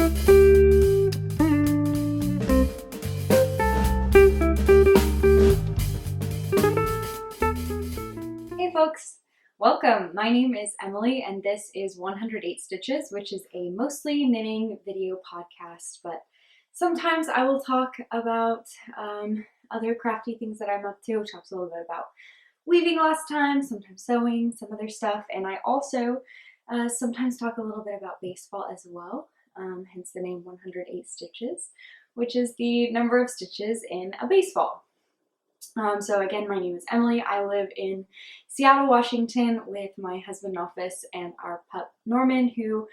Hey folks, welcome. My name is Emily and this is 108 Stitches, which is a mostly knitting video podcast, but sometimes I will talk about other crafty things that I'm up to. Talked a little bit about weaving last time, sometimes sewing, some other stuff, and I also sometimes talk a little bit about baseball as well, hence the name 108 Stitches, which is the number of stitches in a baseball. So again, my name is Emily. I live in Seattle, Washington with my husband Nofus and our pup Norman, who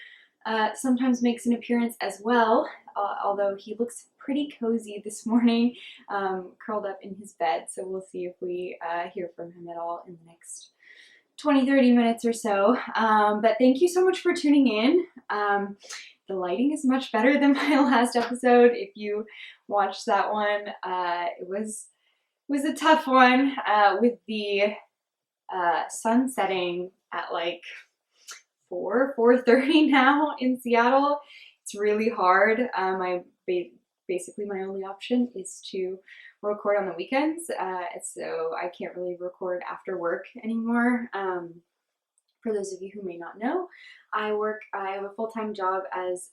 sometimes makes an appearance as well, although he looks pretty cozy this morning, curled up in his bed. So we'll see if we hear from him at all in the next 20-30 minutes or so. But thank you so much for tuning in. The lighting is much better than my last episode. If you watched that one, it was a tough one with the sun setting at like 4:30 now in Seattle. It's really hard. Basically my only option is to record on the weekends, so I can't really record after work anymore. For those of you who may not know, I have a full-time job as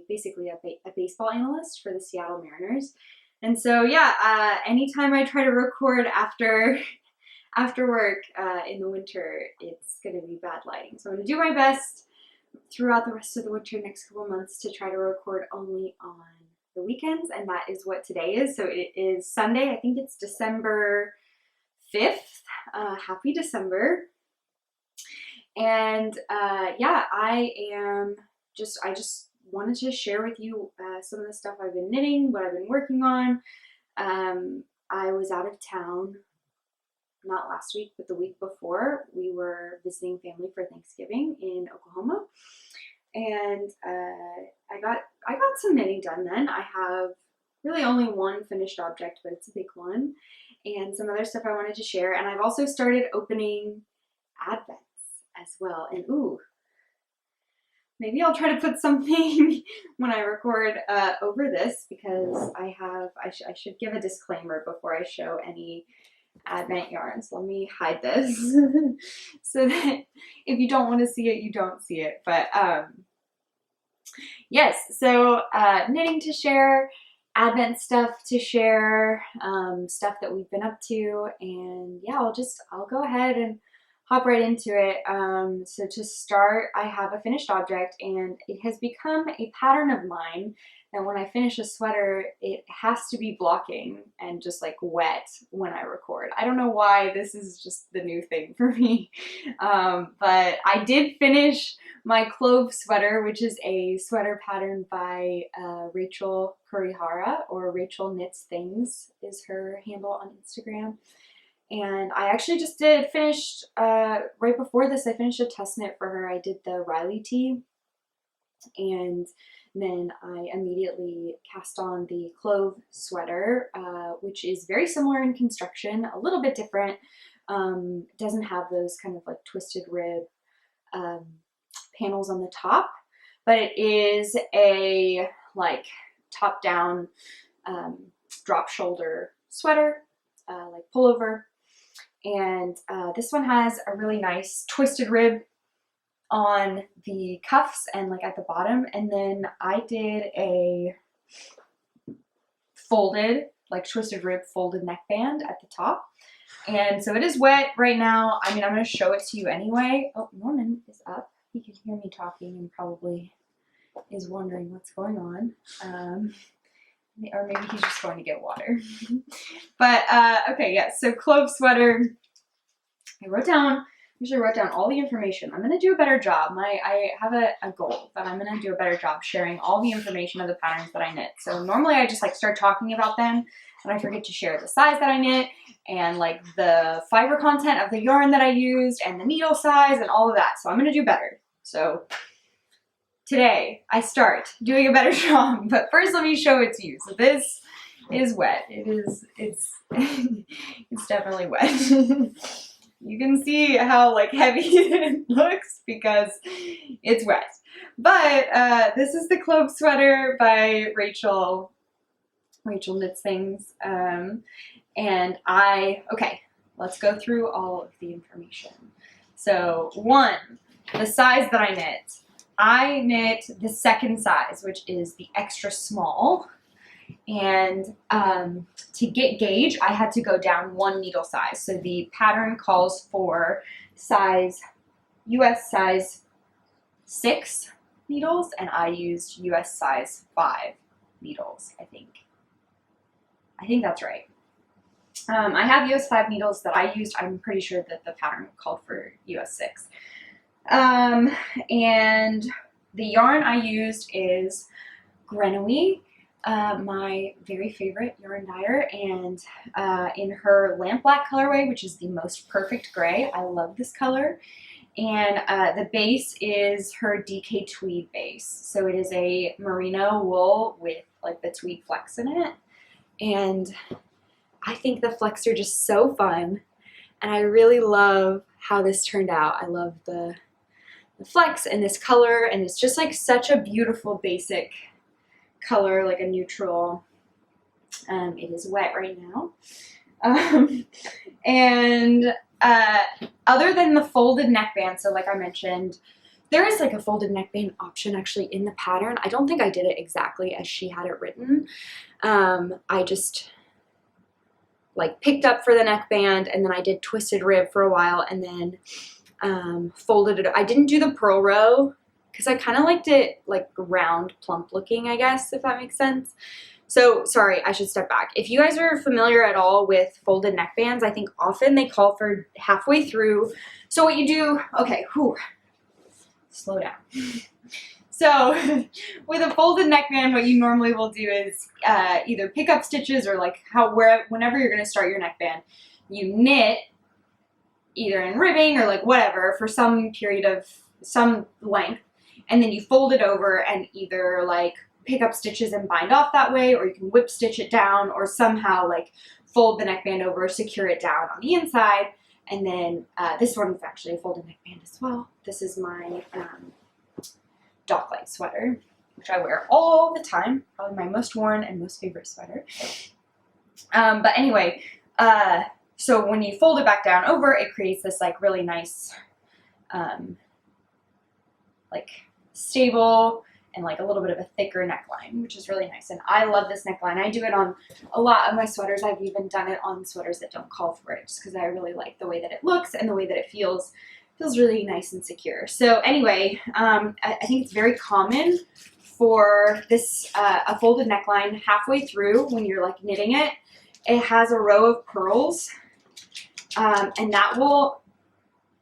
basically a baseball analyst for the Seattle Mariners. And so yeah, anytime I try to record after work in the winter, it's going to be bad lighting. So I'm going to do my best throughout the rest of the winter, next couple months, to try to record only on the weekends, and that is what today is. So it is Sunday. I think it's December 5th. Happy December. And yeah, I just wanted to share with you some of the stuff I've been knitting, what I've been working on. I was out of town, not last week, but the week before. We were visiting family for Thanksgiving in Oklahoma, and I got some knitting done then. I have really only one finished object, but it's a big one, and some other stuff I wanted to share. And I've also started opening advents as well, and ooh, maybe I'll try to put something when I record over this, because I should give a disclaimer before I show any advent yarns. Let me hide this so that if you don't want to see it, you don't see it. But yes, so knitting to share, advent stuff to share, stuff that we've been up to, and yeah, I'll go ahead and hop right into it. So to start, I have a finished object, and it has become a pattern of mine that when I finish a sweater, it has to be blocking and just like wet when I record. I don't know why, this is just the new thing for me. But I did finish my Clove sweater, which is a sweater pattern by Rachel Kurihara, or Rachel Knits Things is her handle on Instagram. And I actually just finished, right before this, I finished a test knit for her. I did the Riley tee, and then I immediately cast on the Clove sweater, which is very similar in construction, a little bit different. Doesn't have those kind of like twisted rib panels on the top, but it is a like top down drop shoulder sweater, like pullover. And this one has a really nice twisted rib on the cuffs and like at the bottom, and then I did a folded, like twisted rib folded neckband at the top. And so it is wet right now. I mean, I'm going to show it to you anyway. Oh, Norman is up. He can hear me talking and probably is wondering what's going on. Or maybe he's just going to get water. But okay, yeah, so Clove sweater. I usually wrote down all the information. I'm going to do a better job. I have a goal that I'm going to do a better job sharing all the information of the patterns that I knit. So normally I just like start talking about them, and I forget to share the size that I knit and like the fiber content of the yarn that I used and the needle size and all of that. So I'm going to do better. So today I start doing a better job, but first let me show it to you. So this is wet. It's definitely wet. You can see how like heavy it looks because it's wet. But this is the Clove sweater by Rachel. Rachel Knits Things. And okay, let's go through all of the information. So 1, the size that I knit the second size, which is the extra small. And to get gauge, I had to go down 1 needle size. So the pattern calls for US size 6 needles, and I used US size 5 needles, I think. I think that's right. I have US 5 needles that I used. I'm pretty sure that the pattern called for US 6. And the yarn I used is Grenouille, my very favorite yarn dyer, and in her Lampblack colorway, which is the most perfect gray. I love this color. And the base is her DK Tweed base. So it is a merino wool with like the tweed flecks in it. And I think the flecks are just so fun. And I really love how this turned out. I love the flecks and this color, and it's just like such a beautiful basic color, like a neutral. It is wet right now. Other than the folded neckband, so like I mentioned, there is like a folded neckband option actually in the pattern. I don't think I did it exactly as she had it written. I just like picked up for the neckband, and then I did twisted rib for a while, and then folded it. I didn't do the purl row because I kind of liked it like round, plump looking, I guess, if that makes sense. So, sorry, I should step back. If you guys are familiar at all with folded neckbands, I think often they call for halfway through. So what you do, okay, slow down. So with a folded neckband, what you normally will do is either pick up stitches or like whenever you're going to start your neckband, you knit either in ribbing or like whatever for some period of some length, and then you fold it over and either like pick up stitches and bind off that way, or you can whip stitch it down, or somehow like fold the neckband over, secure it down on the inside. And then this one is actually a folded neckband as well. This is my Docklight sweater, which I wear all the time, probably my most worn and most favorite sweater. But anyway, so when you fold it back down over, it creates this like really nice, like stable and like a little bit of a thicker neckline, which is really nice. And I love this neckline. I do it on a lot of my sweaters. I've even done it on sweaters that don't call for it, just because I really like the way that it looks and the way that it feels really nice and secure. So anyway, I think it's very common for this, a folded neckline halfway through when you're like knitting it, it has a row of purls, and that will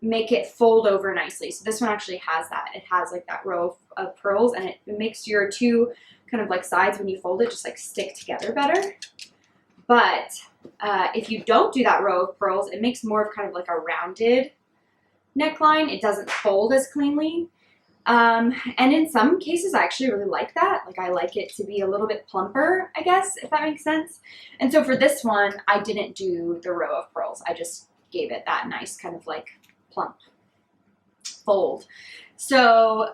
make it fold over nicely. So this one actually has that. It has like that row of purls, and it makes your two kind of like sides when you fold it just like stick together better. But if you don't do that row of purls, it makes more of kind of like a rounded neckline. It doesn't fold as cleanly. And in some cases, I actually really like that. Like I like it to be a little bit plumper, I guess, if that makes sense. And so for this one, I didn't do the row of purls. I just gave it that nice kind of like plump fold. So,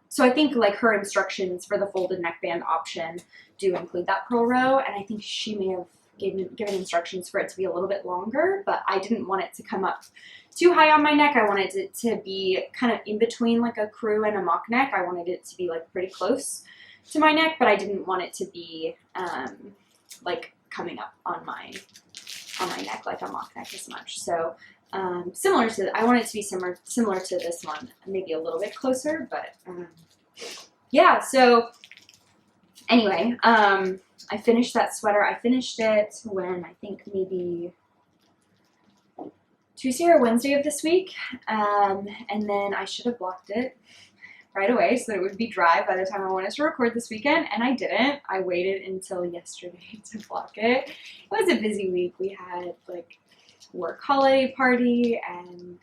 so I think like her instructions for the folded neckband option do include that purl row, and I think she may have given instructions for it to be a little bit longer, but I didn't want it to come up too high on my neck. I wanted it to be kind of in between like a crew and a mock neck. I wanted it to be like pretty close to my neck, but I didn't want it to be like coming up on my neck like a mock neck as much. So similar to, I want it to be similar to this one, maybe a little bit closer, but yeah. So anyway, I finished that sweater. I finished it when I think maybe Tuesday or Wednesday of this week, and then I should have blocked it right away so that it would be dry by the time I wanted to record this weekend, and I didn't. I waited until yesterday to block it. It was a busy week. We had like work holiday party and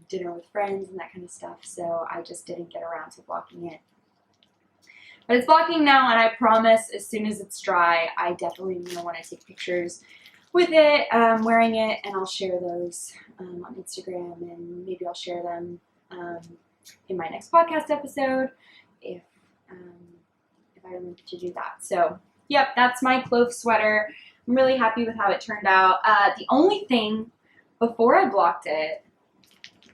dinner with friends and that kind of stuff, so I just didn't get around to blocking it. But it's blocking now, and I promise as soon as it's dry, I definitely am going to want to take pictures with it, wearing it, and I'll share those on Instagram, and maybe I'll share them in my next podcast episode if I remember to do that. So, yep, that's my Clove sweater. I'm really happy with how it turned out. The only thing, before I blocked it,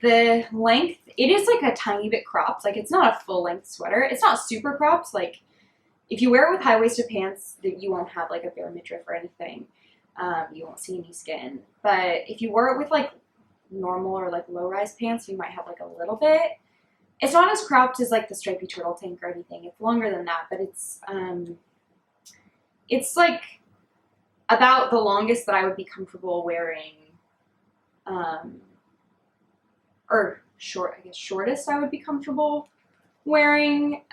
the length, it is like a tiny bit cropped. Like, it's not a full length sweater. It's not super cropped. Like, if you wear it with high-waisted pants, you won't have like a bare midriff or anything. You won't see any skin. But if you wore it with like normal or like low-rise pants, you might have like a little bit. It's not as cropped as like the stripy turtle tank or anything. It's longer than that, but it's like about the longest that I would be comfortable wearing, or short, I guess shortest I would be comfortable wearing,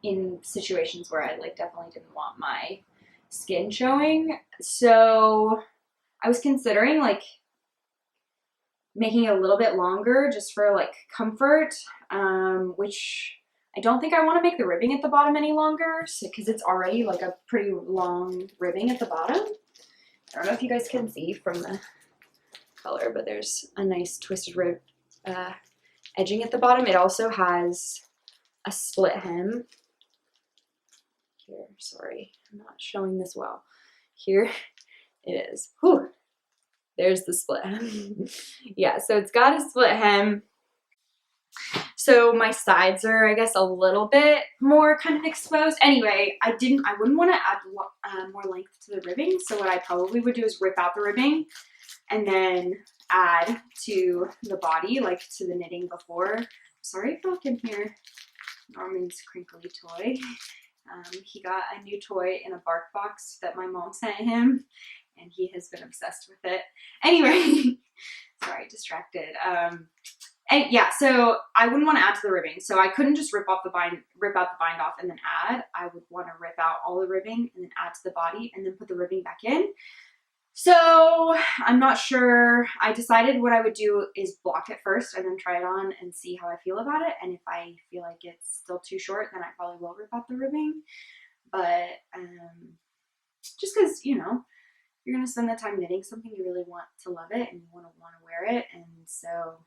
in situations where I like definitely didn't want my skin showing. So I was considering like making it a little bit longer just for like comfort, which I don't think I want to make the ribbing at the bottom any longer, because it's already like a pretty long ribbing at the bottom. I don't know if you guys can see from the color, but there's a nice twisted rib edging at the bottom. It also has a split hem. Here, sorry, I'm not showing this well. Here it is. Whew. There's the split hem. Yeah, so it's got a split hem. So my sides are, I guess, a little bit more kind of exposed. Anyway, I wouldn't want to add more length to the ribbing. So what I probably would do is rip out the ribbing and then add to the body, like to the knitting before. Sorry if y'all can hear Norman's crinkly toy. He got a new toy in a bark box that my mom sent him, and he has been obsessed with it. Anyway, sorry, distracted. And yeah, so I wouldn't want to add to the ribbing. So I couldn't just rip out the bind off and then add. I would want to rip out all the ribbing and then add to the body and then put the ribbing back in. So I'm not sure. I decided what I would do is block it first and then try it on and see how I feel about it. And if I feel like it's still too short, then I probably will rip out the ribbing. But just because, you know, you're going to spend the time knitting something, you really want to love it and you want to wear it. And so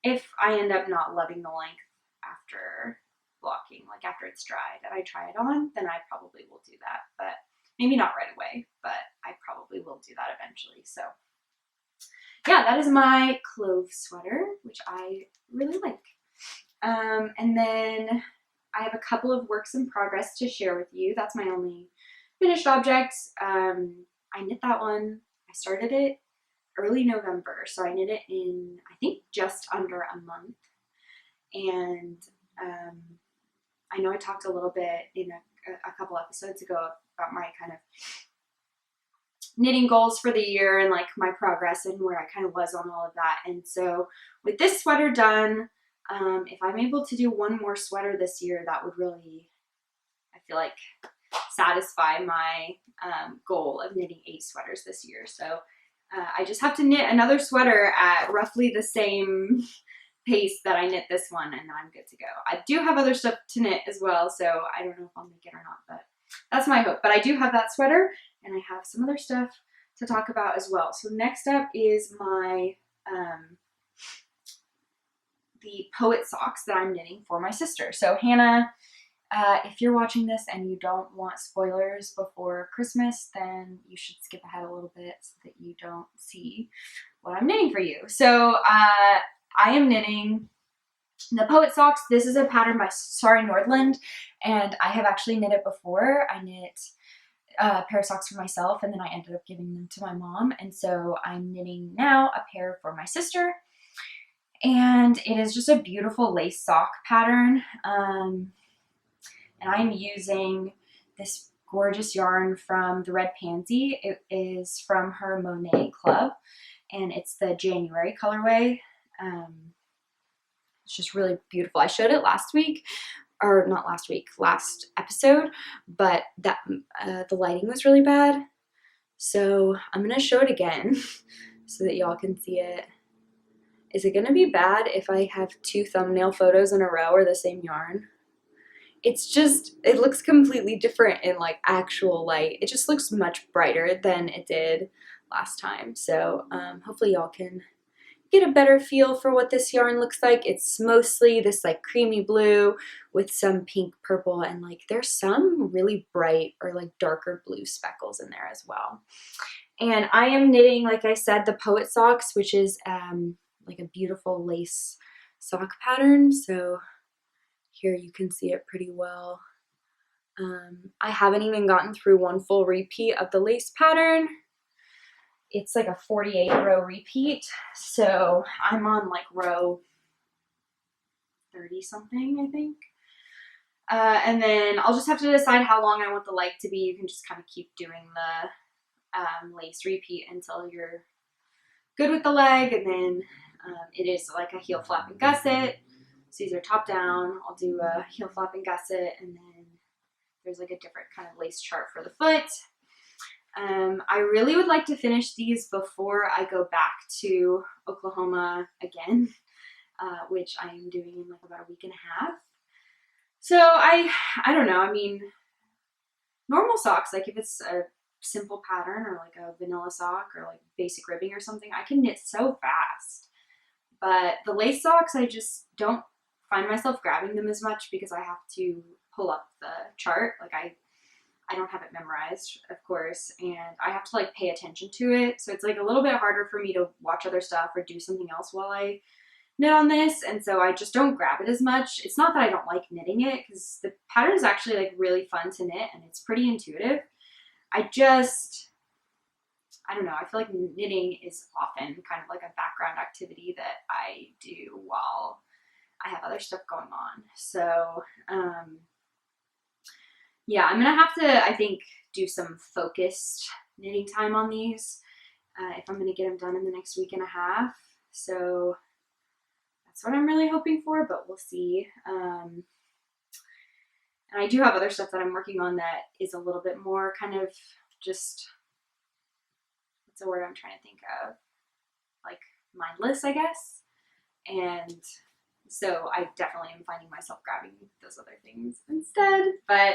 if I end up not loving the length after blocking, like after it's dried and I try it on, then I probably will do that. But maybe not right away, but I probably will do that eventually. So yeah, that is my Clove sweater, which I really like. And then I have a couple of works in progress to share with you. That's my only finished object. I knit that one. I started it early November, so I knit it in, I think, just under a month. And I know I talked a little bit in a couple episodes ago about my kind of knitting goals for the year and like my progress and where I kind of was on all of that. And so with this sweater done, if I'm able to do one more sweater this year, that would really, I feel like, satisfy my goal of knitting 8 sweaters this year. So I just have to knit another sweater at roughly the same pace that I knit this one, and I'm good to go. I do have other stuff to knit as well, so I don't know if I'll make it or not, but that's my hope. But I do have that sweater, and I have some other stuff to talk about as well. So next up is my the poet socks that I'm knitting for my sister. So Hannah, if you're watching this and you don't want spoilers before Christmas, then you should skip ahead a little bit so that you don't see what I'm knitting for you. So I am knitting the poet socks. This is a pattern by Sari Nordlund, and I have actually knit it before. I knit a pair of socks for myself, and then I ended up giving them to my mom, and so I'm knitting now a pair for my sister. And it is just a beautiful lace sock pattern. And I'm using this gorgeous yarn from the Red Pansy. It is from her Monet Clove, and it's the January colorway. It's just really beautiful. I showed it last week, or not last week, last episode, but that the lighting was really bad. So I'm gonna show it again so that y'all can see it. Is it gonna be bad if I have 2 thumbnail photos in a row or the same yarn? it's just, it looks completely different in like actual light. It just looks much brighter than it did last time. So hopefully y'all can get a better feel for what this yarn looks like. It's mostly this like creamy blue with some pink, purple, and like there's some really bright or like darker blue speckles in there as well. And I am knitting, like I said, the Poet Socks, which is like a beautiful lace sock pattern. So here you can see it pretty well. I haven't even gotten through one full repeat of the lace pattern. It's like a 48 row repeat, so I'm on like row 30 something, I think. And then I'll just have to decide how long I want the leg to be. You can just kind of keep doing the lace repeat until you're good with the leg, and then it is like a heel flap and gusset. So these are top down. I'll do a heel flap and gusset, and then there's like a different kind of lace chart for the foot. I really would like to finish these before I go back to Oklahoma again, which I am doing in like about a week and a half. So I don't know. I mean, normal socks, like if it's a simple pattern or like a vanilla sock or like basic ribbing or something, I can knit so fast. But the lace socks, I just don't find myself grabbing them as much because I have to pull up the chart. Like I don't have it memorized, of course, and I have to like pay attention to it. So it's like a little bit harder for me to watch other stuff or do something else while I knit on this. And so I just don't grab it as much. It's not that I don't like knitting it, because the pattern is actually like really fun to knit and it's pretty intuitive. I don't know. I feel like knitting is often kind of like a background activity that I do while I have other stuff going on. So, yeah, I'm gonna have to, I think, do some focused knitting time on these if I'm gonna get them done in the next week and a half. So that's what I'm really hoping for, but we'll see. And I do have other stuff that I'm working on that is a little bit more kind of just, what's the word I'm trying to think of? Like mindless, I guess. And so I definitely am finding myself grabbing those other things instead. But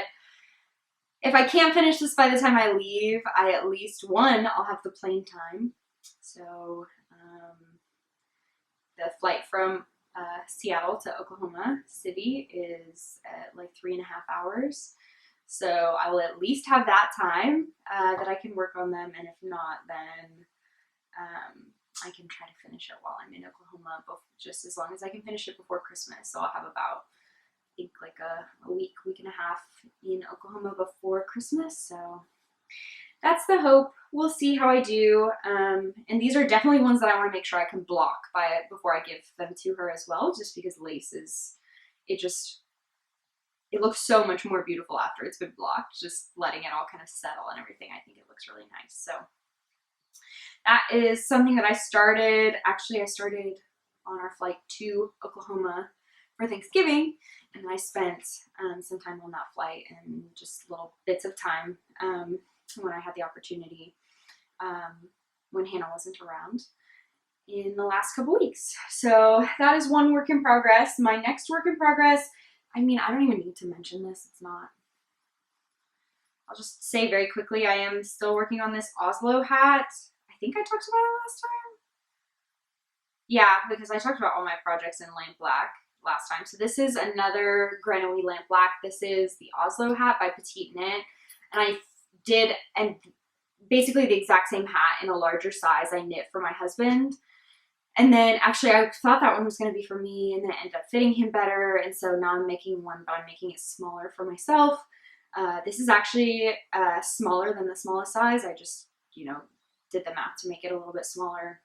if I can't finish this by the time I leave, I at least, one, I'll have the plane time. So the flight from Seattle to Oklahoma City is at like 3.5 hours. So I will at least have that time that I can work on them. And if not, then I can try to finish it while I'm in Oklahoma, just as long as I can finish it before Christmas. So I'll have about, I think, like a week and a half in Oklahoma before Christmas. So that's the hope. We'll see how I do. And these are definitely ones that I want to make sure I can block before I give them to her as well, just because lace is, it looks so much more beautiful after it's been blocked, just letting it all kind of settle and everything. I think it looks really nice. So that is something that I started. Actually, I started on our flight to Oklahoma for Thanksgiving, and I spent some time on that flight and just little bits of time when I had the opportunity when Hannah wasn't around in the last couple weeks. So that is one work in progress. My next work in progress, I mean, I don't even need to mention this. It's not. I'll just say very quickly, I am still working on this Oslo hat. I think I talked about it last time. Yeah, because I talked about all my projects in Lampblack last time. So this is another Grenouille Lampblack. This is the Oslo hat by Petite Knit. And I did, and basically the exact same hat in a larger size I knit for my husband. And then actually I thought that one was going to be for me, and then it ended up fitting him better. And so now I'm making one, but I'm making it smaller for myself. This is actually smaller than the smallest size. I just, did the math to make it a little bit smaller.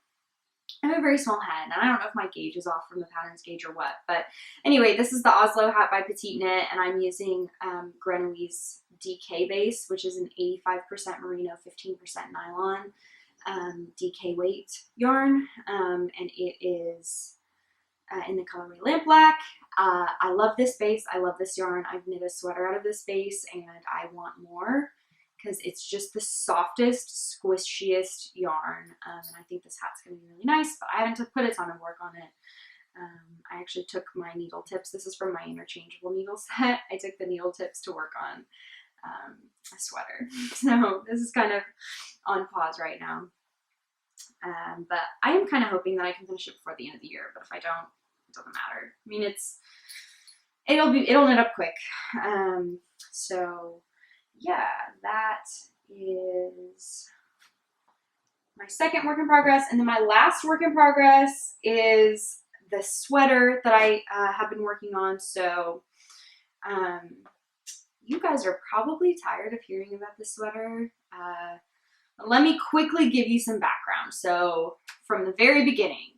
I have a very small head, and I don't know if my gauge is off from the patterns gauge or what. But anyway, this is the Oslo hat by Petite Knit, and I'm using Grenouille's DK base, which is an 85% merino, 15% nylon DK weight yarn, and it is in the colorway Lampblack. I love this base. I love this yarn. I've knit a sweater out of this base, and I want more because it's just the softest, squishiest yarn. And I think this hat's going to be really nice, but I haven't put a ton of work on it. I actually took my needle tips. This is from my interchangeable needle set. I took the needle tips to work on a sweater. So this is kind of on pause right now. But I am kind of hoping that I can finish it before the end of the year. But if I don't, it doesn't matter. I mean, it'll knit up quick. So yeah, that is my second work in progress. And then my last work in progress is the sweater that I have been working on. So you guys are probably tired of hearing about this sweater. Let me quickly give you some background. So from the very beginning,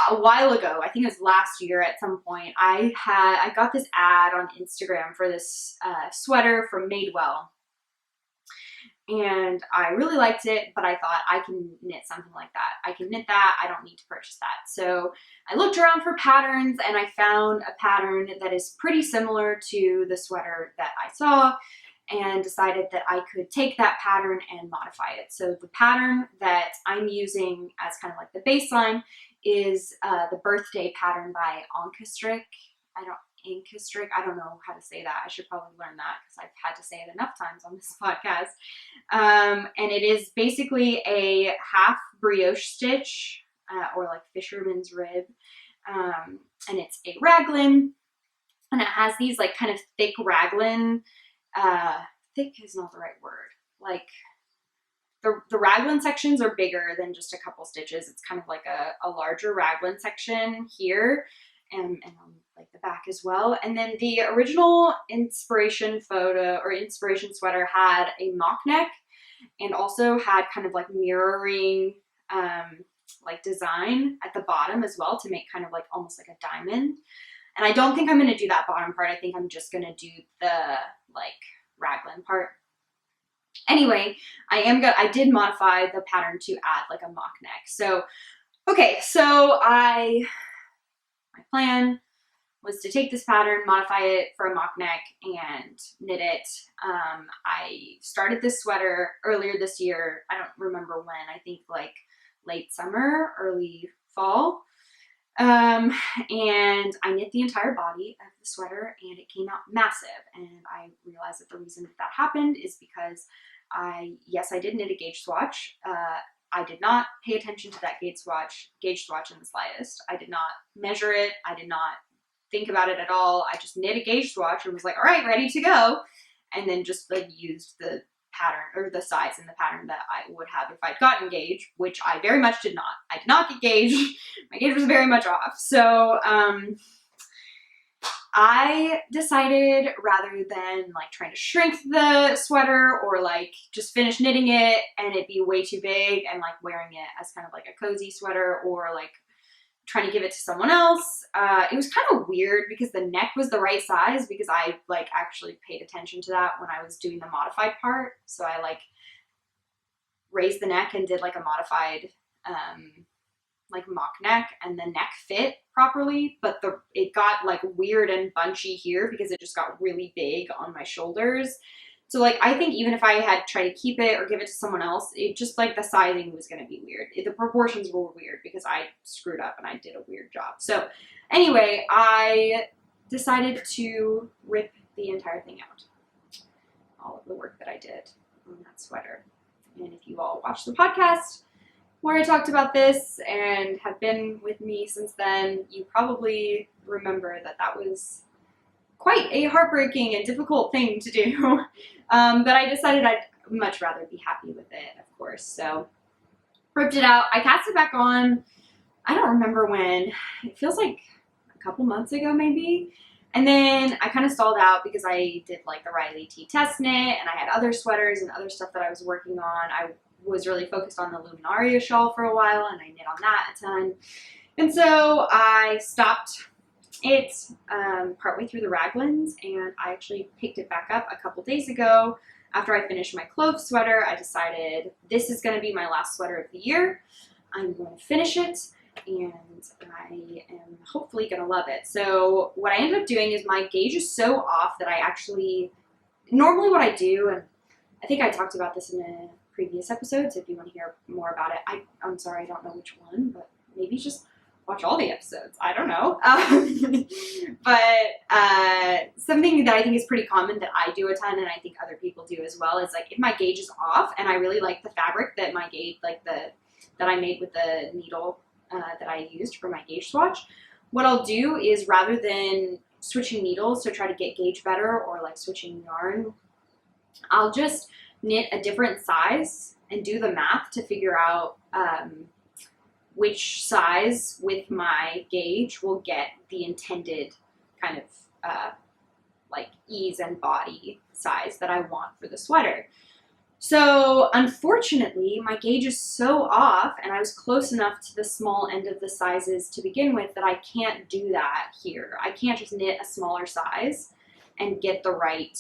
a while ago, I think it was last year at some point, I got this ad on Instagram for this sweater from Madewell. And I really liked it, but I thought I can knit something like that. I can knit that, I don't need to purchase that. So I looked around for patterns and I found a pattern that is pretty similar to the sweater that I saw, and decided that I could take that pattern and modify it. So the pattern that I'm using as kind of like the baseline is the birthday pattern by ANKESTRiCK. ANKESTRiCK, I don't know how to say that. I should probably learn that because I've had to say it enough times on this podcast. And it is basically a half brioche stitch, or like fisherman's rib. And it's a raglan, and it has these like kind of thick raglan, thick is not the right word. Like the raglan sections are bigger than just a couple stitches. It's kind of like a larger raglan section here, and on like the back as well. And then the original inspiration photo or inspiration sweater had a mock neck and also had kind of like mirroring like design at the bottom as well to make kind of like almost like a diamond. And I don't think I'm going to do that bottom part. I think I'm just going to do the like raglan part. Anyway, I did modify the pattern to add like a mock neck. So, okay, so my plan was to take this pattern, modify it for a mock neck, and knit it. I started this sweater earlier this year. I don't remember when. I think like late summer, early fall. And I knit the entire body of the sweater, and it came out massive. And I realized that the reason that happened is because yes, I did knit a gauge swatch. I did not pay attention to that gauge swatch in the slightest. I did not measure it. I did not think about it at all. I just knit a gauge swatch and was like, all right, ready to go. And then just like used the pattern or the size in the pattern that I would have if I'd gotten gauge, which I very much did not. I did not get gauge. My gauge was very much off. So I decided, rather than like trying to shrink the sweater or like just finish knitting it and it be way too big and like wearing it as kind of like a cozy sweater or like trying to give it to someone else, it was kind of weird because the neck was the right size, because I like actually paid attention to that when I was doing the modified part. So I like raised the neck and did like a modified like mock neck, and the neck fit properly, but it got like weird and bunchy here because it just got really big on my shoulders. So like I think even if I had tried to keep it or give it to someone else, it just like the sizing was going to be weird. The proportions were weird because I screwed up and I did a weird job. So anyway, I decided to rip the entire thing out. All of the work that I did on that sweater. And if you all watched the podcast where I talked about this and have been with me since then, you probably remember that that was quite a heartbreaking and difficult thing to do. But I decided I'd much rather be happy with it, of course. So ripped it out. I cast it back on. I don't remember when. It feels like a couple months ago maybe. And then I kind of stalled out because I did like the Riley T test knit, and I had other sweaters and other stuff that I was working on. I was really focused on the Luminaria shawl for a while, and I knit on that a ton. And so I stopped it partway through the raglans, and I actually picked it back up a couple days ago. After I finished my Clove sweater, I decided this is going to be my last sweater of the year. I'm going to finish it, and I am hopefully going to love it. So what I ended up doing is my gauge is so off that I actually, normally what I do, and I think I talked about this in a previous episode, so if you want to hear more about it, I'm sorry, I don't know which one, but maybe just watch all the episodes. I don't know. But something that I think is pretty common that I do a ton, and I think other people do as well, is like if my gauge is off and I really like the fabric that my gauge, like that I made with the needle that I used for my gauge swatch, what I'll do is rather than switching needles to try to get gauge better or like switching yarn, I'll just knit a different size and do the math to figure out which size with my gauge will get the intended kind of like ease and body size that I want for the sweater. So unfortunately, my gauge is so off, and I was close enough to the small end of the sizes to begin with that I can't do that here. I can't just knit a smaller size and get the right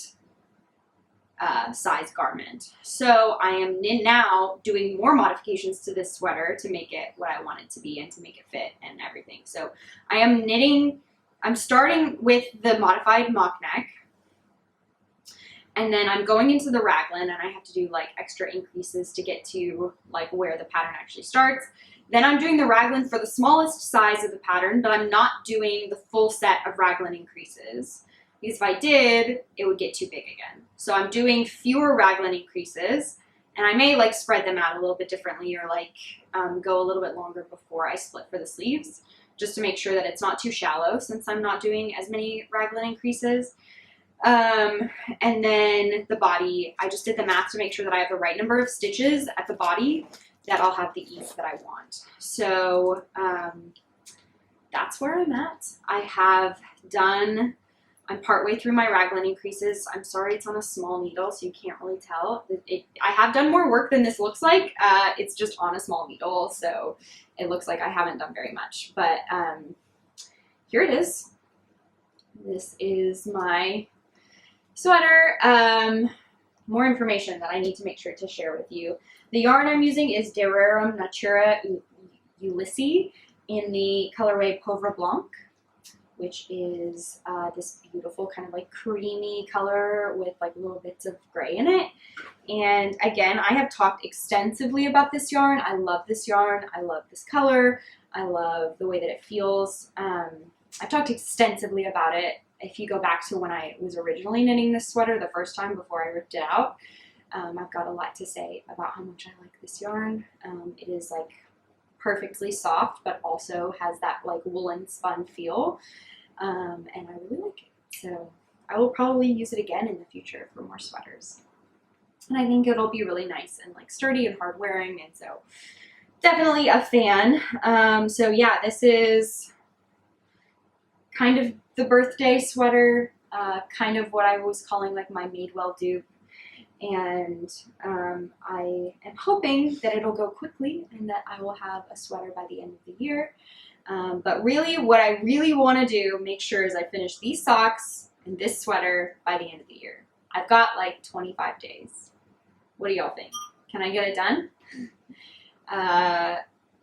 size garment. So I am now doing more modifications to this sweater to make it what I want it to be and to make it fit and everything. So I am knitting, I'm starting with the modified mock neck, and then I'm going into the raglan, and I have to do like extra increases to get to like where the pattern actually starts. Then I'm doing the raglan for the smallest size of the pattern, but I'm not doing the full set of raglan increases, because if I did, it would get too big again. So I'm doing fewer raglan increases, and I may like spread them out a little bit differently, or like go a little bit longer before I split for the sleeves, just to make sure that it's not too shallow, since I'm not doing as many raglan increases. And then the body, I just did the math to make sure that I have the right number of stitches at the body that I'll have the ease that I want. So that's where I'm at. I have done, I'm partway through my raglan increases. I'm sorry it's on a small needle, so you can't really tell. I have done more work than this looks like. It's just on a small needle, so it looks like I haven't done very much. But here it is. This is my sweater. More information that I need to make sure to share with you. The yarn I'm using is Rerum Natura Ulysse in the colorway Poivre Blanc, which is this beautiful kind of like creamy color with like little bits of gray in it. And again, I have talked extensively about this yarn. I love this yarn. I love this color. I love the way that it feels. I've talked extensively about it. If you go back to when I was originally knitting this sweater the first time before I ripped it out, I've got a lot to say about how much I like this yarn. It is like perfectly soft, but also has that like woolen spun feel, and I really like it. So I will probably use it again in the future for more sweaters. And I think it'll be really nice and like sturdy and hard wearing, and so definitely a fan. So yeah, this is kind of the birthday sweater, kind of what I was calling like my Madewell Dupe. And I am hoping that it'll go quickly and that I will have a sweater by the end of the year. But really, what I really want to do, make sure, is I finish these socks and this sweater by the end of the year. I've got like 25 days. What do y'all think? Can I get it done?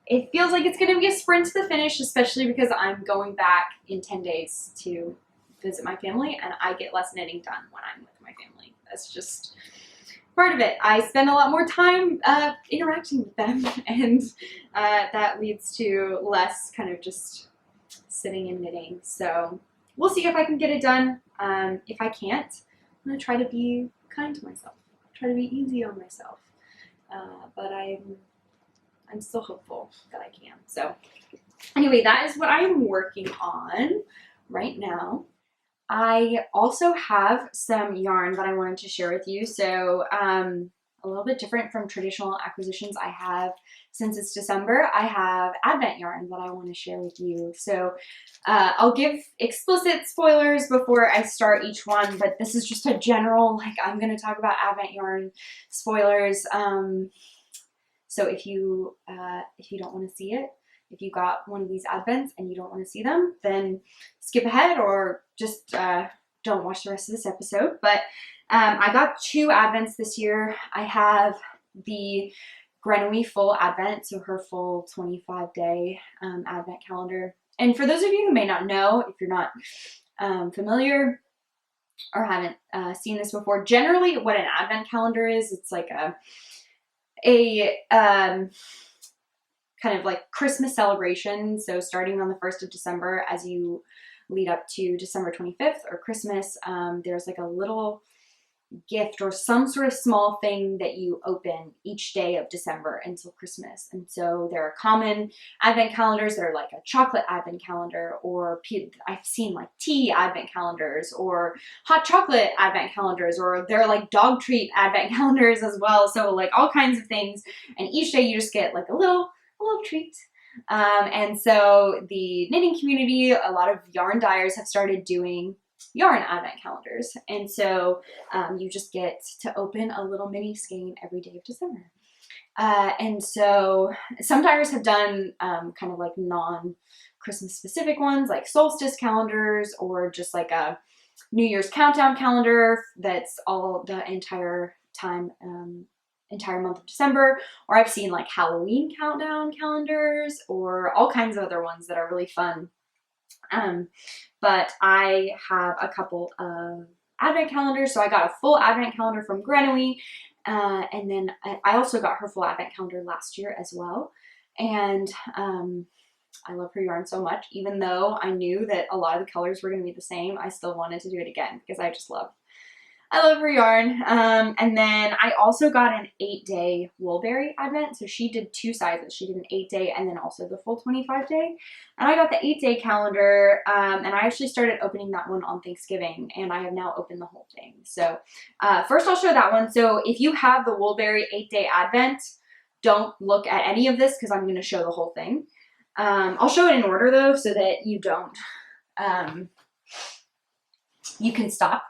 It feels like it's going to be a sprint to the finish, especially because I'm going back in 10 days to visit my family, and I get less knitting done when I'm with my family. That's just part of it. I spend a lot more time interacting with them, and that leads to less kind of just sitting and knitting. So we'll see if I can get it done. If I can't, I'm going to try to be kind to myself, try to be easy on myself. But I'm still hopeful that I can. So anyway, that is what I'm working on right now. I also have some yarn that I wanted to share with you. So a little bit different from traditional acquisitions I have since it's December. I have Advent yarn that I want to share with you. So I'll give explicit spoilers before I start each one, but this is just a general, like, I'm going to talk about Advent yarn spoilers. So if you don't want to see it, if you got one of these Advents and you don't want to see them, then skip ahead or just don't watch the rest of this episode. But I got 2 Advents this year. I have the Grenouille full Advent, so her full 25-day Advent calendar. And for those of you who may not know, if you're not familiar or haven't seen this before, generally what an Advent calendar is, it's like a kind kind of like Christmas celebration. So starting on the 1st of December, as you lead up to December 25th or Christmas, there's like a little gift or some sort of small thing that you open each day of December until Christmas. And so there are common advent calendars that are like a chocolate advent calendar, or I've seen like tea advent calendars, or hot chocolate advent calendars, or there are like dog treat advent calendars as well. So like all kinds of things, and each day you just get like a little treat. And so the knitting community, a lot of yarn dyers have started doing yarn advent calendars, and so you just get to open a little mini skein every day of December. And so some dyers have done kind of like non-Christmas specific ones, like solstice calendars, or just like a New Year's countdown calendar that's all the entire time, entire month of December. Or I've seen like Halloween countdown calendars, or all kinds of other ones that are really fun. But I have a couple of advent calendars. So I got a full advent calendar from Grenouille, and then I also got her full advent calendar last year as well. And I love her yarn so much. Even though I knew that a lot of the colors were going to be the same, I still wanted to do it again because I love her yarn. And then I also got an 8-day Woolberry advent. So she did 2 sizes. She did an 8-day and then also the full 25-day. And I got the 8-day calendar, and I actually started opening that one on Thanksgiving, and I have now opened the whole thing. So first I'll show that one. So if you have the Woolberry 8-day advent, don't look at any of this because I'm going to show the whole thing. I'll show it in order though, so that you don't, you can stop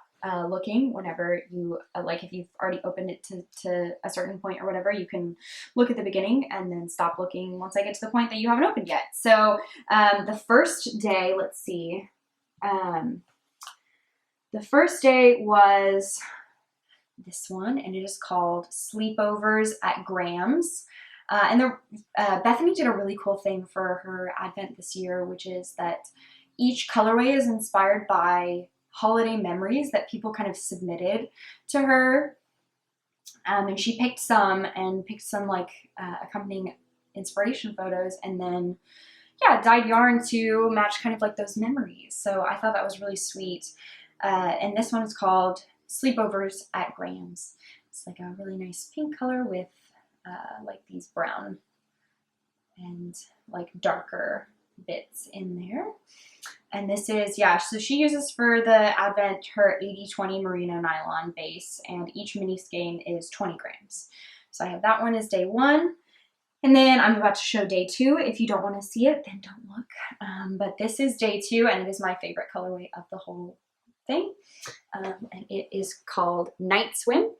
looking whenever you, like if you've already opened it to a certain point or whatever, you can look at the beginning and then stop looking once I get to the point that you haven't opened yet. So the first day, let's see, the first day was this one, and it is called Sleepovers at Graham's. And Bethany did a really cool thing for her advent this year, which is that each colorway is inspired by holiday memories that people kind of submitted to her. And she picked some like accompanying inspiration photos, and then yeah, dyed yarn to match kind of like those memories. So I thought that was really sweet. And this one is called Sleepovers at Graham's. It's like a really nice pink color with like these brown and like darker bits in there. And this is, yeah, so she uses for the advent her 80/20 merino nylon base, and each mini skein is 20 grams. So I have that one as day 1. And then I'm about to show day 2. If you don't want to see it, then don't look. But this is day 2, and it is my favorite colorway of the whole thing. And it is called Night Swim,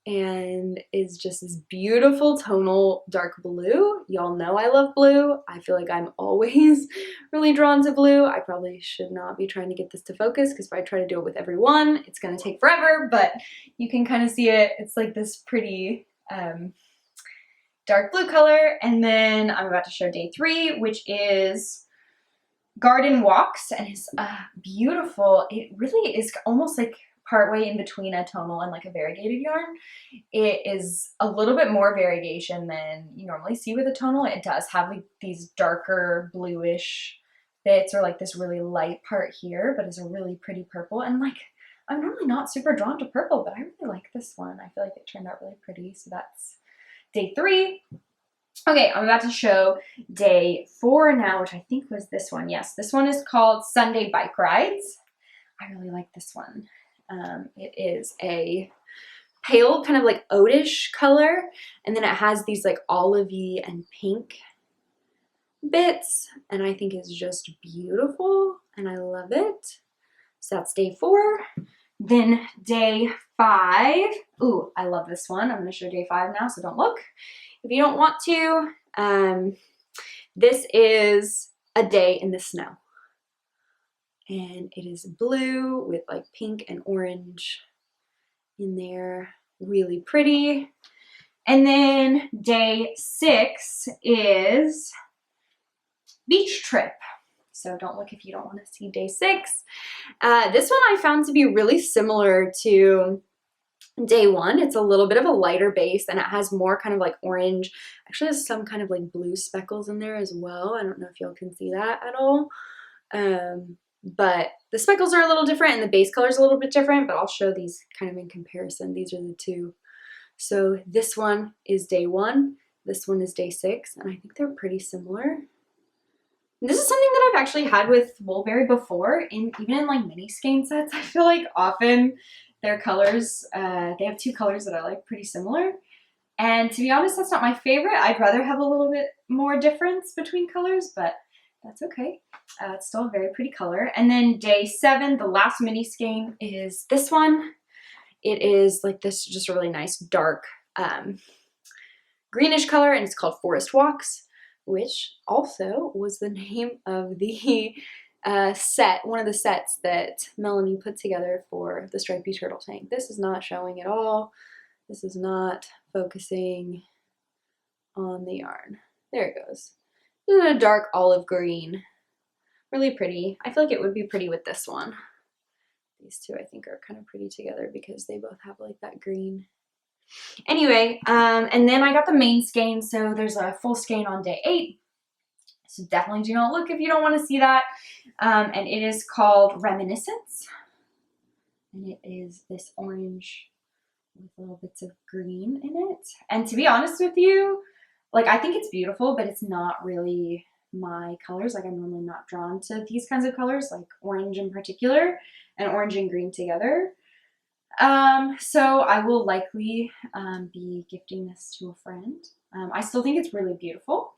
and is just this beautiful tonal dark blue. Y'all know I love blue. I feel like I'm always really drawn to blue. I probably should not be trying to get this to focus, because if I try to do it with every one, it's going to take forever, but you can kind of see it. It's like this pretty dark blue color. And then I'm about to show day 3, which is Garden Walks, and it's beautiful. It really is almost like partway in between a tonal and like a variegated yarn. It is a little bit more variegation than you normally see with a tonal. It does have like these darker bluish bits, or like this really light part here, but it's a really pretty purple. And like, I'm normally not super drawn to purple, but I really like this one. I feel like it turned out really pretty. So that's day 3. Okay, I'm about to show day 4 now, which I think was this one. Yes, this one is called Sunday Bike Rides. I really like this one. It is a pale kind of like oatish color, and then it has these like olivey and pink bits, and I think it's just beautiful and I love it. So that's day 4. Then day 5, ooh, I love this one. I'm going to show day 5 now, so don't look if you don't want to. This is A Day in the Snow, and it is blue with like pink and orange in there, really pretty. And then day 6 is Beach Trip. So don't look if you don't want to see day 6. This one I found to be really similar to Day 1, it's a little bit of a lighter base and it has more kind of like orange, actually has some kind of like blue speckles in there as well. I don't know if y'all can see that at all. But the speckles are a little different and the base color is a little bit different, but I'll show these kind of in comparison. These are the two. So this one is day 1, this one is day 6, and I think they're pretty similar. And this is something that I've actually had with Woolberry before, even in like mini skein sets. I feel like often their colors, they have 2 colors that are like pretty similar. And to be honest, that's not my favorite. I'd rather have a little bit more difference between colors, but that's okay. It's still a very pretty color. And then day 7, the last mini skein, is this one. It is like this just a really nice dark greenish color, and it's called Forest Walks, which also was the name of the set, one of the sets that Melanie put together for the stripy turtle tank. This is not showing at all. This is not focusing on the yarn. There it goes. This is a dark olive green. Really pretty. I feel like it would be pretty with this one. These two I think are kind of pretty together because they both have like that green. Anyway, and then I got the main skein, so there's a full skein on day 8. So definitely do not look if you don't want to see that. And it is called Reminiscence. And it is this orange with little bits of green in it. And to be honest with you, like I think it's beautiful, but it's not really my colors. Like I'm normally not drawn to these kinds of colors, like orange in particular, and orange and green together. So I will likely be gifting this to a friend. I still think it's really beautiful.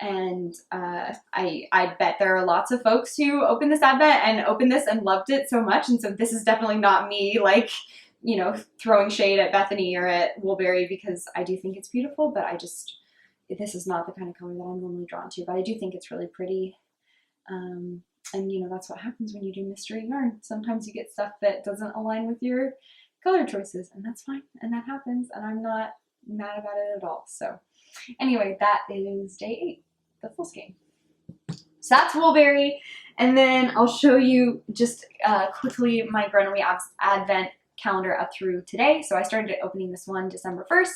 And I bet there are lots of folks who opened this advent and opened this and loved it so much. And so this is definitely not me like, you know, throwing shade at Bethany or at Woolberry, because I do think it's beautiful, but this is not the kind of color that I'm normally drawn to, but I do think it's really pretty. And you know, that's what happens when you do mystery yarn. Sometimes you get stuff that doesn't align with your color choices, and that's fine, and that happens, and I'm not mad about it at all. So anyway, that is day 8, the full skein. So that's Woolberry, and then I'll show you just quickly my Grenouille Advent calendar up through today. So I started opening this one December 1st,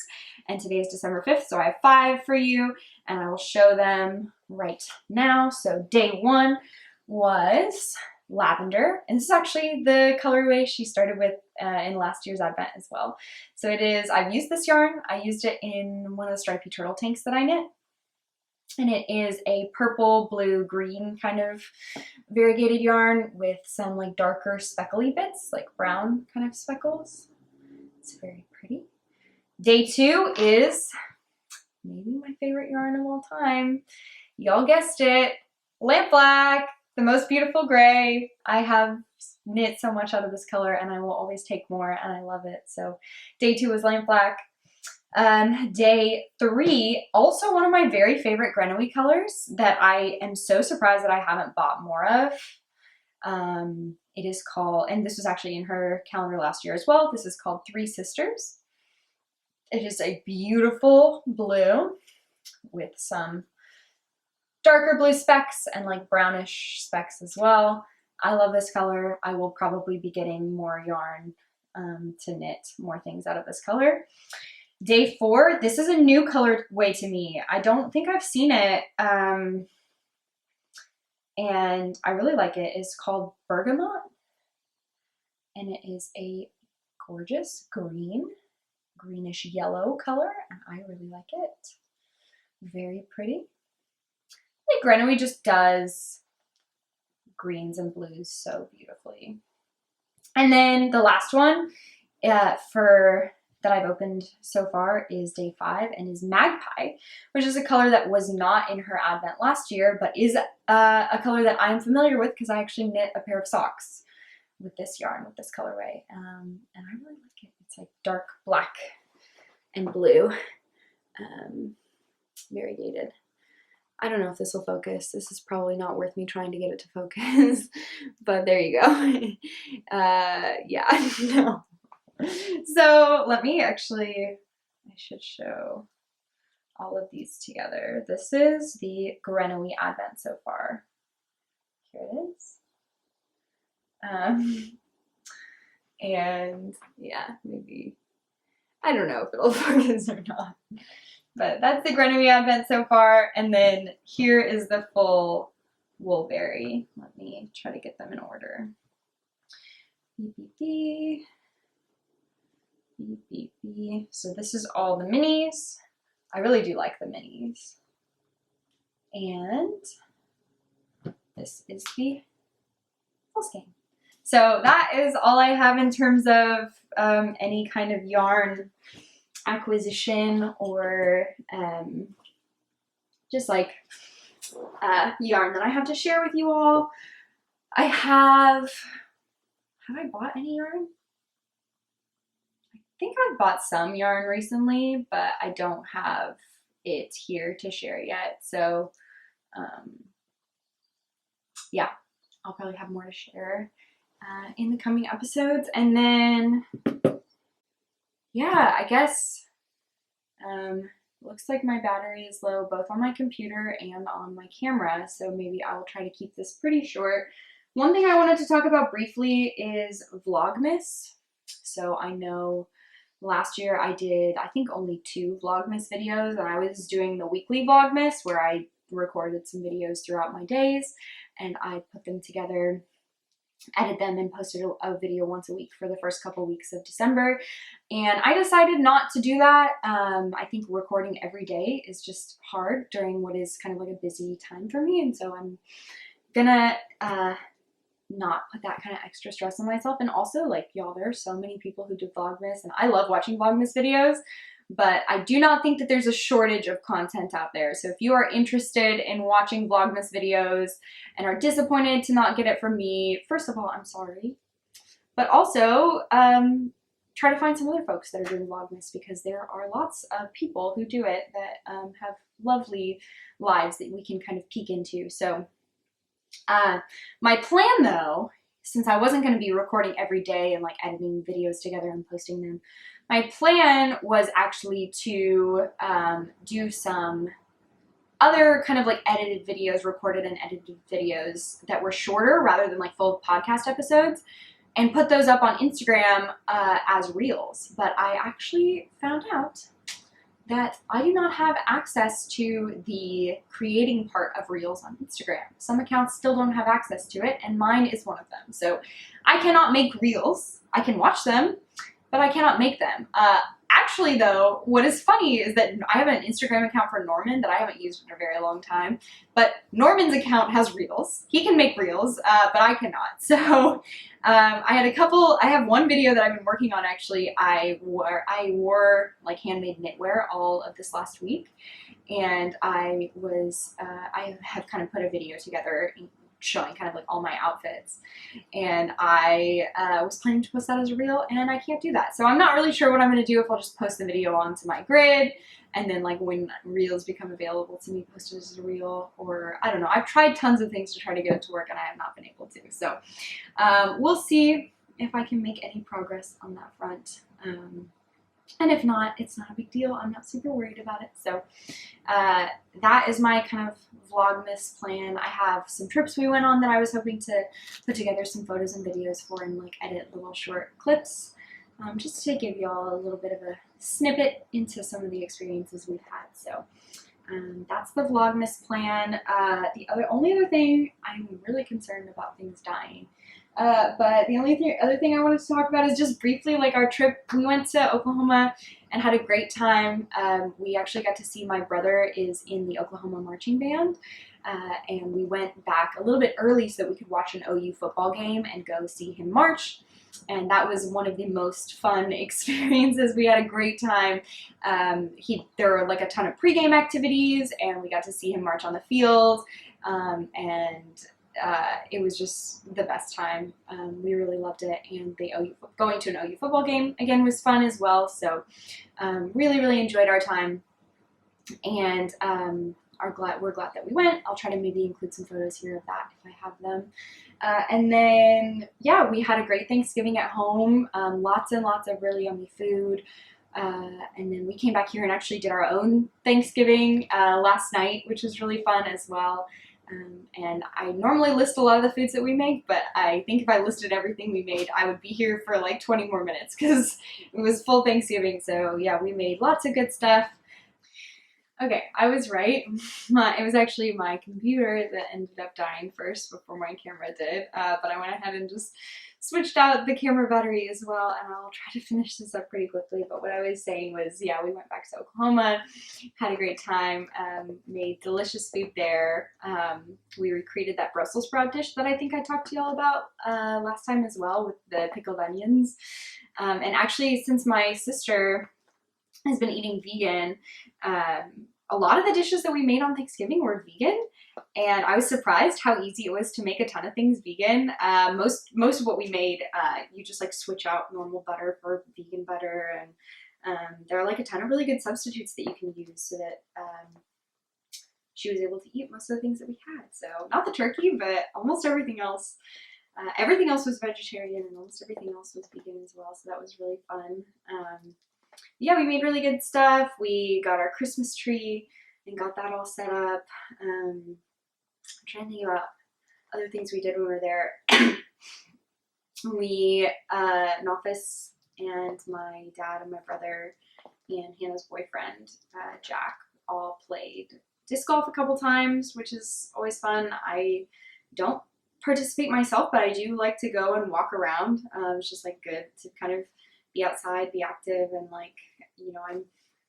and today is December 5th, so I have 5 for you, and I will show them right now. So day 1 was lavender, and this is actually the colorway she started with in last year's advent as well. So it is, I've used this yarn, I used it in one of the stripy turtle tanks that I knit, and it is a purple, blue, green kind of variegated yarn with some like darker speckly bits, like brown kind of speckles. It's very pretty. Day 2 is maybe my favorite yarn of all time. Y'all guessed it, Lampblack. The most beautiful gray. I have knit so much out of this color and I will always take more, and I love it. So day 2 was Lampblack. Day 3, also one of my very favorite Grenouille colors that I am so surprised that I haven't bought more of. It is called, and this was actually in her calendar last year as well, this is called Three Sisters. It is a beautiful blue with some darker blue specks and like brownish specks as well. I love this color. I will probably be getting more yarn to knit more things out of this color. Day 4, this is a new colorway to me. I don't think I've seen it, and I really like it. It's called Bergamot, and it is a gorgeous greenish yellow color, and I really like it. Very pretty. I think Grenouille just does greens and blues so beautifully. And then the last one that I've opened so far is day 5, and is Magpie, which is a color that was not in her advent last year, but is a color that I'm familiar with because I actually knit a pair of socks with this yarn, with this colorway, and I really like it. It's like dark black and blue, variegated. I don't know if this will focus. This is probably not worth me trying to get it to focus, but there you go. Yeah, no. So let me I should show all of these together. This is the Grenouille Advent so far. Here it is. And yeah, maybe I don't know if it'll focus or not. But that's the Grenouille advent so far. And then here is the full Woolberry. Let me try to get them in order. Beep, beep, beep. Beep, beep, beep. So this is all the minis. I really do like the minis. And this is the full skein. So that is all I have in terms of any kind of yarn acquisition or just like yarn that I have to share with you all. Have I bought any yarn? I think I've bought some yarn recently, but I don't have it here to share yet. So yeah, I'll probably have more to share in the coming episodes. And then yeah, I guess looks like my battery is low both on my computer and on my camera, so maybe I will try to keep this pretty short. One thing I wanted to talk about briefly is Vlogmas. So I know last year I did, I think, only 2 Vlogmas videos, and I was doing the weekly Vlogmas where I recorded some videos throughout my days and I put them together, edit them, and posted a video once a week for the first couple weeks of December. And I decided not to do that. I think recording every day is just hard during what is kind of like a busy time for me, and so I'm gonna not put that kind of extra stress on myself. And also, like, y'all, there are so many people who do Vlogmas, and I love watching Vlogmas videos, but I do not think that there's a shortage of content out there. So if you are interested in watching Vlogmas videos and are disappointed to not get it from me, first of all, I'm sorry. But also, try to find some other folks that are doing Vlogmas, because there are lots of people who do it that have lovely lives that we can kind of peek into. So my plan, though, since I wasn't going to be recording every day and like editing videos together and posting them, my plan was actually to do some other kind of like edited videos, recorded and edited videos that were shorter rather than like full podcast episodes, and put those up on Instagram as reels. But I actually found out that I do not have access to the creating part of reels on Instagram. Some accounts still don't have access to it, and mine is one of them. So I cannot make reels. I can watch them, but I cannot make them. Actually, though, what is funny is that I have an Instagram account for Norman that I haven't used in a very long time, but Norman's account has reels. He can make reels, but I cannot. So I have one video that I've been working on, actually. I wore like handmade knitwear all of this last week, and I have kind of put a video together showing kind of like all my outfits, and I was planning to post that as a reel, and I can't do that. So I'm not really sure what I'm going to do, if I'll just post the video onto my grid and then like when reels become available to me, post it as a reel, or I don't know. I've tried tons of things to try to get it to work, and I have not been able to. So we'll see if I can make any progress on that front. And if not, it's not a big deal. I'm not super worried about it. So that is my kind of Vlogmas plan. I have some trips we went on that I was hoping to put together some photos and videos for, and like edit little short clips, just to give y'all a little bit of a snippet into some of the experiences we've had. So that's the Vlogmas plan. The only other thing, I'm really concerned about things dying. But the other thing I wanted to talk about is just briefly like our trip. We went to Oklahoma and had a great time. We actually got to see, my brother is in the Oklahoma marching band, and we went back a little bit early so that we could watch an OU football game and go see him march. And that was one of the most fun experiences. We had a great time. There were like a ton of pregame activities, and we got to see him march on the field, and it was just the best time. We really loved it, and going to an OU football game again was fun as well. So really, really enjoyed our time, and we're glad that we went. I'll try to maybe include some photos here of that if I have them. And then, yeah, we had a great Thanksgiving at home. Lots and lots of really yummy food. And then we came back here and actually did our own Thanksgiving last night, which was really fun as well. And I normally list a lot of the foods that we make, but I think if I listed everything we made, I would be here for like 20 more minutes because it was full Thanksgiving. So yeah, we made lots of good stuff. Okay, I was right. It was actually my computer that ended up dying first before my camera did, but I went ahead and just switched out the camera battery as well, and I'll try to finish this up pretty quickly. But what I was saying was, yeah, we went back to Oklahoma, had a great time, made delicious food there. We recreated that Brussels sprout dish that I think I talked to y'all about last time as well, with the pickled onions. And actually, since my sister has been eating vegan, a lot of the dishes that we made on Thanksgiving were vegan, and I was surprised how easy it was to make a ton of things vegan. Most of what we made, you just like switch out normal butter for vegan butter, and there are like a ton of really good substitutes that you can use so that she was able to eat most of the things that we had. So not the turkey, but almost everything else. Everything else was vegetarian, and almost everything else was vegan as well, so that was really fun. Yeah, we made really good stuff. We got our Christmas tree and got that all set up. I'm trying to think about other things we did when we were there. Nofis and my dad and my brother and Hannah's boyfriend, Jack, all played disc golf a couple times, which is always fun. I don't participate myself, but I do like to go and walk around. It's just like good to kind of be outside, be active, and like, you know,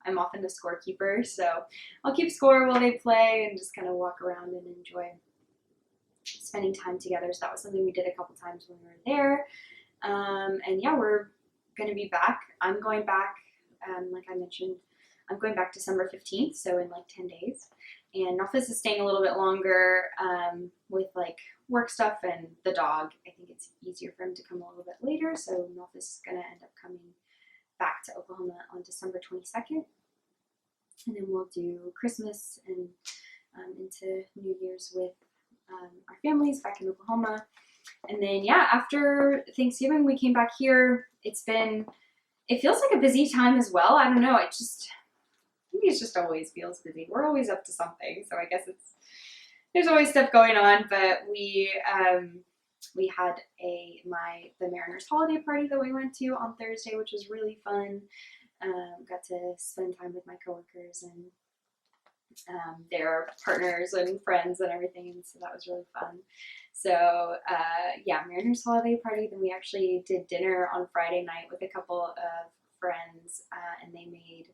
I'm often a scorekeeper, so I'll keep score while they play and just kind of walk around and enjoy spending time together. So that was something we did a couple times when we were there. And yeah, we're going to be back. I'm going back, like I mentioned, I'm going back December 15th, so in like 10 days. And Nofis is staying a little bit longer with like work stuff and the dog. I think it's easier for him to come a little bit later, so Nofis is going to end up coming back to Oklahoma on December 22nd. And then we'll do Christmas and into New Year's with our families back in Oklahoma. And then, yeah, after Thanksgiving, we came back here. It feels like a busy time as well. I don't know. Maybe it just always feels busy. We're always up to something. So I guess there's always stuff going on, but we had the Mariners holiday party that we went to on Thursday, which was really fun. Got to spend time with my coworkers and their partners and friends and everything, and so that was really fun. So yeah, Mariners holiday party. Then we actually did dinner on Friday night with a couple of friends, and they made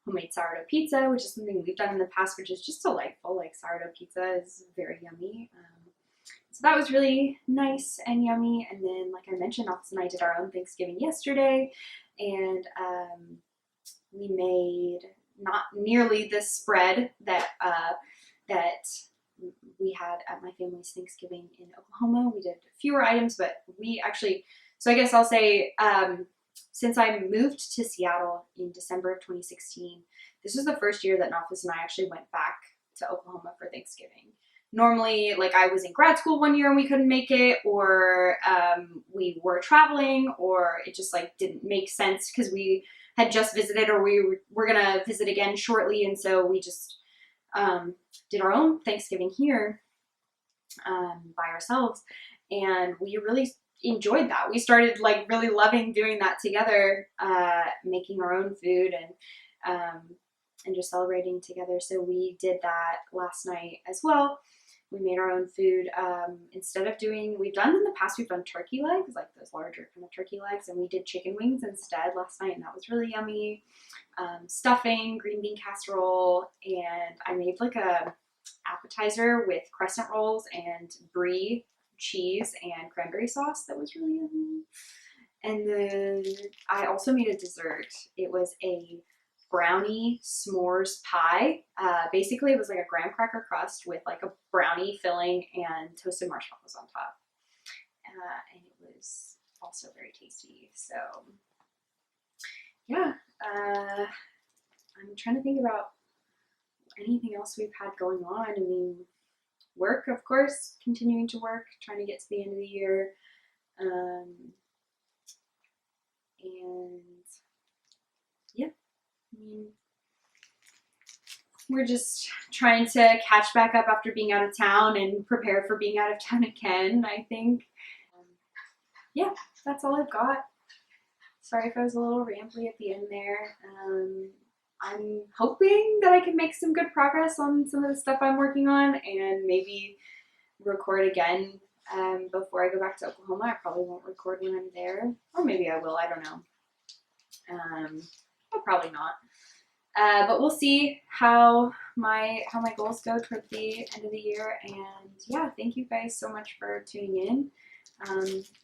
homemade sourdough pizza, which is something we've done in the past, which is just delightful. Like, sourdough pizza is very yummy. So that was really nice and yummy. And then, like I mentioned, Office and I did our own Thanksgiving yesterday, and we made not nearly the spread that we had at my family's Thanksgiving in Oklahoma. We did fewer items, but we actually, so I guess I'll say, since I moved to Seattle in December of 2016, this was the first year that Nofis and I actually went back to Oklahoma for Thanksgiving. Normally, like, I was in grad school one year and we couldn't make it, or we were traveling, or it just like didn't make sense because we had just visited, or we were gonna visit again shortly, and so we just did our own Thanksgiving here by ourselves, and we really enjoyed that. We started like really loving doing that together, making our own food and just celebrating together. So we did that last night as well. We made our own food. Instead of doing, we've done in the past, we've done turkey legs, like those larger kind of turkey legs, and we did chicken wings instead last night, and that was really yummy. Stuffing, green bean casserole, and I made like a appetizer with crescent rolls and brie cheese and cranberry sauce that was really yummy. And then I also made a dessert. It was a brownie s'mores pie. Basically, it was like a graham cracker crust with like a brownie filling and toasted marshmallows on top. And it was also very tasty. So yeah, I'm trying to think about anything else we've had going on. I mean, work, of course, continuing to work, trying to get to the end of the year. And yeah, I mean, we're just trying to catch back up after being out of town and prepare for being out of town again, I think. Yeah, that's all I've got. Sorry if I was a little rambly at the end there. I'm hoping that I can make some good progress on some of the stuff I'm working on and maybe record again before I go back to Oklahoma. I probably won't record when I'm there, or maybe I will, I don't know. But probably not. But we'll see how my goals go toward the end of the year. And yeah, thank you guys so much for tuning in.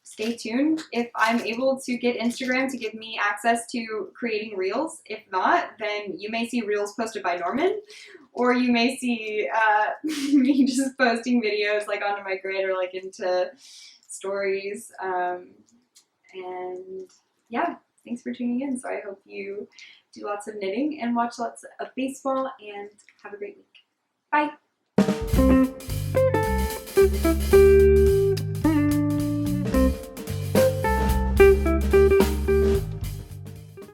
Stay tuned. If I'm able to get Instagram to give me access to creating reels, if not, then you may see reels posted by Norman, or you may see me just posting videos like onto my grid or like into stories. And yeah, thanks for tuning in. So I hope you do lots of knitting and watch lots of baseball and have a great week. Bye.